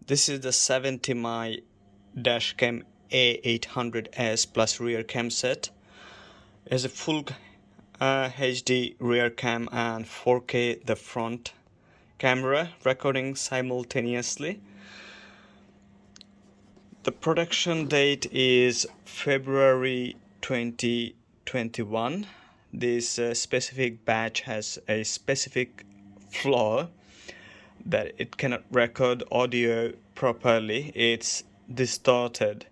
This is the 70mai A800S plus rear cam set. It has a full HD rear cam and 4K the front camera recording simultaneously. The production date is February 2021. This specific batch has a specific flaw that it cannot record audio properly. It's distorted.